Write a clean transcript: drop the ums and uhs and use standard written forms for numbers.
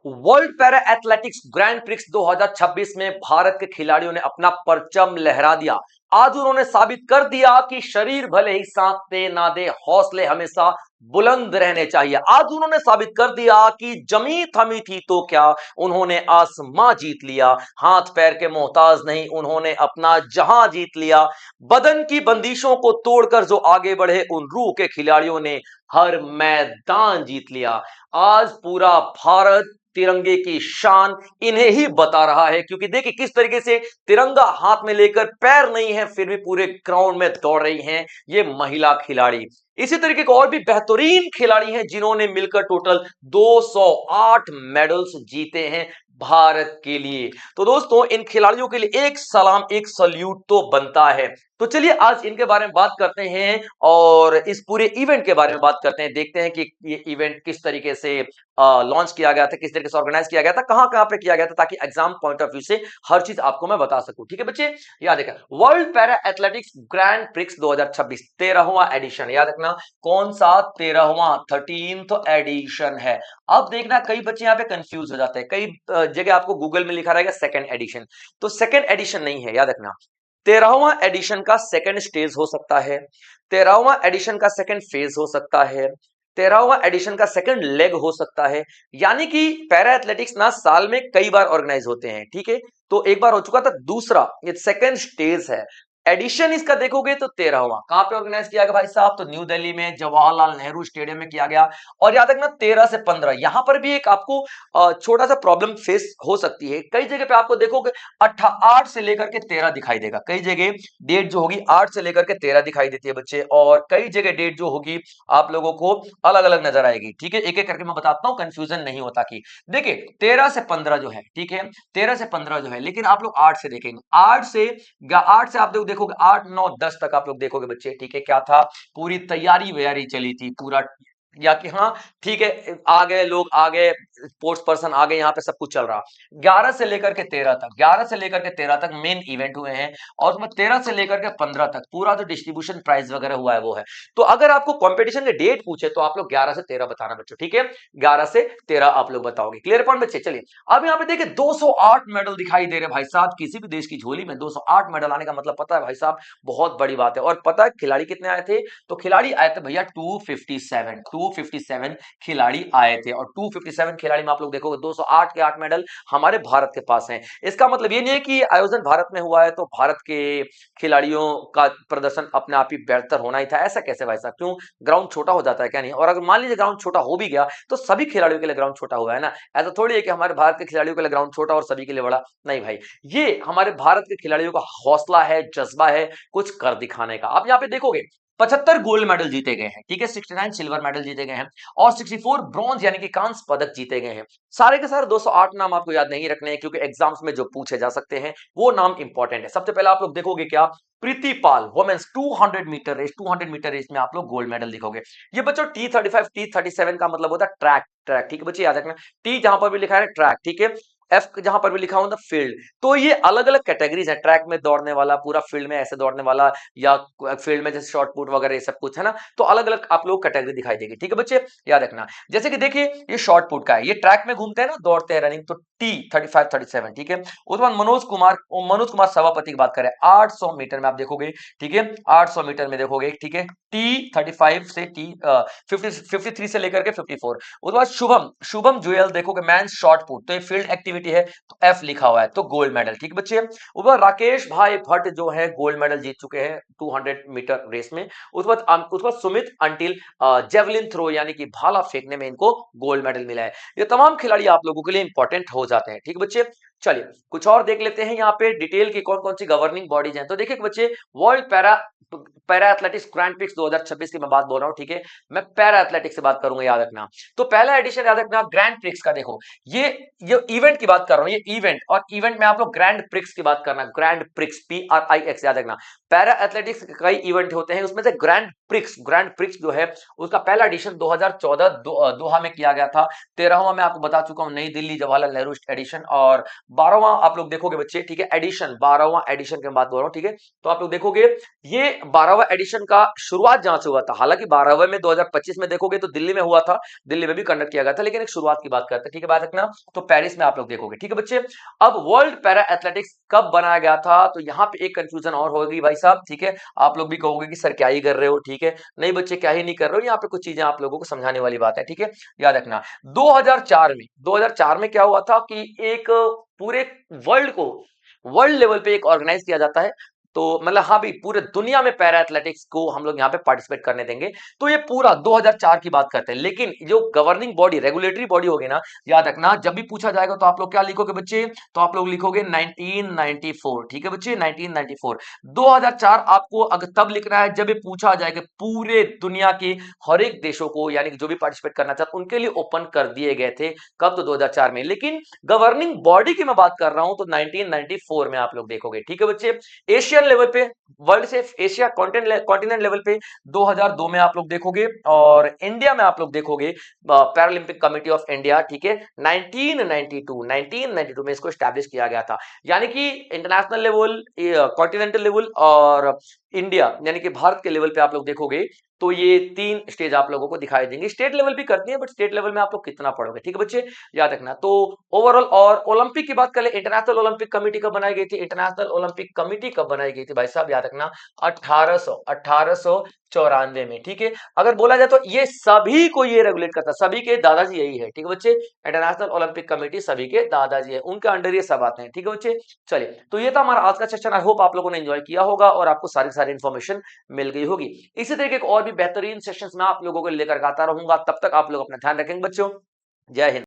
World para athletics grand prix 2026 में भारत के खिलाड़ियों ने अपना परचम लहरा दिया। आज उन्होंने साबित कर दिया कि शरीर भले ही साथ दे ना दे, हौसले हमेशा बुलंद रहने चाहिए। आज उन्होंने साबित कर दिया कि जमी थमी थी तो क्या, उन्होंने आसमां जीत लिया। हाथ पैर के मोहताज नहीं, उन्होंने अपना जहां जीत लिया। बदन की बंदिशों को तोड़कर जो आगे बढ़े, उन रूह के खिलाड़ियों ने हर मैदान जीत लिया। आज पूरा भारत तिरंगे की शान इन्हें ही बता रहा है, क्योंकि देखिए किस तरीके से तिरंगा हाथ में लेकर, पैर नहीं है फिर भी पूरे ग्राउंड में दौड़ रही हैं ये महिला खिलाड़ी। इसी तरीके के और भी बेहतरीन खिलाड़ी हैं जिन्होंने मिलकर टोटल 208 मेडल्स जीते हैं भारत के लिए। तो दोस्तों, इन खिलाड़ियों के लिए एक सलाम, एक सल्यूट तो बनता है। तो चलिए आज इनके बारे में बात करते हैं और इस पूरे इवेंट के बारे में बात करते हैं। देखते हैं कि ये इवेंट किस तरीके से लॉन्च किया गया था, किस तरीके से ऑर्गेनाइज किया गया था, कहां कहां पे किया गया था, ताकि एग्जाम पॉइंट ऑफ व्यू से हर चीज आपको मैं बता सकूं। ठीक है बच्चे, याद रखना world para athletics grand prix 2026 13वां एडिशन। याद रखना कौन सा 13वां, 13th एडिशन है। अब देखना कई बच्चे यहाँ पे कंफ्यूज हो जाते हैं, कई जगह आपको गूगल में लिखा रहेगा सेकंड एडिशन, तो सेकंड एडिशन नहीं है। याद रखना 13वां एडिशन का सेकंड स्टेज हो सकता है, 13वां एडिशन का सेकंड फेज हो सकता है, 13वां एडिशन का सेकंड लेग हो सकता है। यानी कि पैरा एथलेटिक्स ना साल में कई बार ऑर्गेनाइज होते हैं। ठीक है, तो एक बार हो चुका था, दूसरा ये सेकंड स्टेज है। एडिशन इसका देखोगे तो 13वां कहां पे ऑर्गेनाइज किया गया भाई साहब, तो न्यू दिल्ली में जवाहरलाल नेहरू स्टेडियम में किया गया। और याद रखना 13 से 15, यहां पर भी एक आपको छोटा सा प्रॉब्लम फेस हो सकती है। कई जगह पे आपको देखोगे 8 से लेकर के 13 दिखाई देगा, कई जगह डेट जो होगी 8 से लेकर के 13 दिखाई देती है बच्चे, और कई जगह डेट जो होगी आप लोगों को अलग अलग नजर आएगी। ठीक है, एक एक करके मैं बताता हूं, कंफ्यूजन नहीं होता। कि देखिए 13 से 15 जो है, ठीक है 13 से 15 जो है, लेकिन आप लोग 8 से देखेंगे, 8 से आप लोग देखोगे 8 9 10 तक आप लोग देखोगे बच्चे। ठीक है, क्या था, पूरी तैयारी वैयारी चली थी पूरा, या कि हाँ ठीक है आ गए लोग, आ गए स्पोर्ट्स पर्सन, आ गए, यहाँ पे सब कुछ चल रहा। 11 से लेकर के 13 तक, 11 से लेकर के 13 तक मेन इवेंट हुए हैं, और उसमें 13 से लेकर के 15 तक पूरा जो डिस्ट्रीब्यूशन प्राइज वगैरह हुआ है वो है। तो अगर आपको कंपटीशन के डेट पूछे तो आप लोग 11 से 13 बताना बच्चों। ठीक है, 11 से 13 आप लोग बताओगे। क्लियर पॉइंट बच्चे। चलिए अब यहाँ पे देखिए 208 मेडल दिखाई दे रहे भाई साहब, किसी भी देश की झोली में 208 मेडल आने का मतलब पता है भाई साहब, बहुत बड़ी बात है। और पता है खिलाड़ी कितने आए थे, तो खिलाड़ी आए थे भैया 257 खिलाड़ी आए थे। और 257 खिलाड़ी में आप लोग देखोगे 208 के 8 मेडल हमारे भारत के पास हैं। इसका मतलब ये नहीं है कि आयोजन भारत में हुआ है तो भारत के खिलाड़ियों का प्रदर्शन अपने आप ही बेहतर होना ही था, ऐसा कैसे भाई साहब, क्यों, ग्राउंड छोटा हो जाता है क्या? नहीं। और अगर मान लीजिए ग्राउंड छोटा हो भी गया तो सभी खिलाड़ियों के लिए ग्राउंड छोटा हुआ है ना, ऐसा थोड़ी है कि हमारे भारत के खिलाड़ियों के लिए ग्राउंड छोटा और सभी के लिए बड़ा। नहीं भाई, ये हमारे भारत के खिलाड़ियों का हौसला है, जज्बा है कुछ कर दिखाने का। आप यहाँ पे देखोगे 75 गोल्ड मेडल जीते गए हैं, ठीक है 69 सिल्वर मेडल जीते गए हैं, और 64 ब्रॉन्ज यानी कि कांस्य पदक जीते गए हैं। सारे के सारे 208 नाम आपको याद नहीं रखने हैं, क्योंकि एग्जाम्स में जो पूछे जा सकते हैं वो नाम इंपॉर्टेंट है। सबसे पहले आप लोग देखोगे क्या, Preeti Pal women's 200 metre race, 200 metre race में आप लोग गोल्ड मेडल दिखोगे। ये बच्चों T35 T37 का मतलब होता है ट्रैक, ट्रैक ठीक है बच्चे, याद रखना। टी जहां पर भी लिखा है ट्रैक, ठीक है, एफ जहां पर भी लिखा होता फील्ड। तो ये अलग अलग कैटेगरीज है, ट्रैक में दौड़ने वाला, पूरा फील्ड में ऐसे दौड़ने वाला, या फील्ड में जैसे शॉर्ट पुट वगैरह ये सब कुछ है ना, तो अलग अलग आप लोग कैटेगरी दिखाई देगी। ठीक है बच्चे, याद रखना। जैसे कि देखिए ये शॉर्ट पुट का है, ये ट्रैक में घूमते हैं ना, दौड़ते हैं रनिंग, तो T35 37 ठीक है। उसके बाद मनोज कुमार सभापति की बात करें 800 मीटर में आप देखोगे, ठीक है 800 मीटर में देखोगे, ठीक है T35 से T53 से लेकर के 54। उसके बाद शुभम जुएल देखोगे मैन शॉर्ट पुट, तो ये फील्ड एक्टिविटी है तो F लिखा हुआ है, तो गोल्ड मेडल। ठीक बच्चे, ऊपर राकेश भाई भट्ट जो है गोल्ड मेडल जीत चुके हैं 200 मीटर रेस में। उसके बाद सुमित अंटिल जेवलिन थ्रो यानी कि भाला फेंकने में इनको गोल्ड मेडल मिला है। ये तमाम खिलाड़ी आप लोगों के लिए इंपॉर्टेंट हो जाते हैं। ठीक बच्चे, चलिए कुछ और देख लेते हैं यहाँ पे डिटेल की कौन कौन सी गवर्निंग बॉडीज हैं। तो देखिए बच्चे, world para athletics grand prix 2026 की मैं बात बोल रहा हूँ, ठीक है, मैं पैरा एथलेटिक्स से बात करूंगा, याद रखना। तो पहला एडिशन याद रखना ग्रैंड प्रिक्स का, देखो ये इवेंट की बात कर रहा हूं, ये इवेंट, और इवेंट में आप लोग ग्रैंड प्रिक्स की बात करना, ग्रैंड प्रिक्स, PRIX याद रखना। पैरा एथलेटिक्स के कई इवेंट होते हैं, उसमें से ग्रैंड प्रिक्स जो है उसका पहला एडिशन 2014 दोहा में किया गया था। 13वां मैं आपको बता चुका हूं नई दिल्ली जवाहरलाल नेहरू एडिशन, और 12वां आप लोग देखोगे बच्चे, ठीक है, एडिशन, 12वां एडिशन की बात कर रहा हूं, ठीक है। तो आप लोग देखोगे ये 12वां एडिशन का शुरुआत जहां से हुआ था, हालांकि 12वें में 2025 में देखोगे तो दिल्ली में हुआ था, दिल्ली में भी कंडक्ट किया गया था, लेकिन एक शुरुआत की बात करते हैं, ठीक है, बात रखना। तो पेरिस में आप लोग देखोगे, ठीक है बच्चे। अब वर्ल्ड पैरा एथलेटिक्स कब बनाया गया था, तो यहां पे एक कंफ्यूजन और होगी भाई साहब, ठीक है। आप लोग भी कहोगे कि सर क्या ही कर रहे हो, ठीक है। नहीं बच्चे, क्या ही नहीं कर रहे हो, यहाँ पे कुछ चीजें आप लोगों को समझाने वाली बात है, ठीक है, याद रखना। 2004 में क्या हुआ था कि एक पूरे वर्ल्ड को, वर्ल्ड लेवल पे एक ऑर्गेनाइज किया जाता है, तो मतलब हाँ भी पूरे दुनिया में पैरा एथलेटिक्स को हम लोग यहाँ पे पार्टिसिपेट करने देंगे। तो ये पूरा 2004 की बात करते हैं, लेकिन जो गवर्निंग बॉडी, रेगुलेटरी बॉडी होगी ना, याद रखना, जब भी पूछा जाएगा तो आप लोग क्या लिखोगे बच्चे, तो आप लोग लिखोगे 1994, ठीक है बच्चे, 1994। 2004 आपको अगर तब लिखना है जब ये पूछा जाएगा पूरे दुनिया के हर एक देशों को, यानी कि जो भी पार्टिसिपेट करना चाहते उनके लिए ओपन कर दिए गए थे, कब, तो 2004 में। लेकिन गवर्निंग बॉडी की मैं बात कर रहा हूं तो 1994 में आप लोग देखोगे, ठीक है बच्चे। एशियन लेवल पे, वर्ल्ड से एशिया कॉन्टिनेंट लेवल पे 2002 में आप लोग देखोगे, और इंडिया में आप लोग देखोगे पैरालंपिक कमेटी ऑफ इंडिया, ठीक है, 1992 में इसको स्टैब्लिश किया गया था। यानी कि इंटरनेशनल लेवल, कॉन्टिनेंटल लेवल और इंडिया यानी कि भारत के लेवल पे आप लोग देखोगे तो ये तीन स्टेज आप लोगों को दिखाई देंगे। स्टेट लेवल भी करती है, बट स्टेट लेवल में आप लोग कितना पढ़ोगे, ठीक है बच्चे, याद रखना। तो ओवरऑल, और ओलंपिक की बात करें, इंटरनेशनल ओलंपिक कमेटी कब बनाई गई थी, इंटरनेशनल ओलंपिक कमेटी कब बनाई गई थी भाई साहब, याद रखना, 1894 में, ठीक है। अगर बोला जाए तो ये सभी को ये रेगुलेट करता है, सभी के दादाजी यही है, ठीक है बच्चे, इंटरनेशनल ओलंपिक कमेटी सभी के दादाजी है, उनके अंडर ये सब आते हैं, ठीक है बच्चे। चलिए, तो ये था हमारा आज का सेशन। आई होप आप लोगों ने एंजॉय किया होगा और आपको सारी सारी इन्फॉर्मेशन मिल गई होगी। इसी तरीके के और भी बेहतरीन सेशंस मैं आप लोगों को लेकर आता रहूंगा, तब तक आप लोग अपना ध्यान रखेंगे बच्चों। जय हिंद।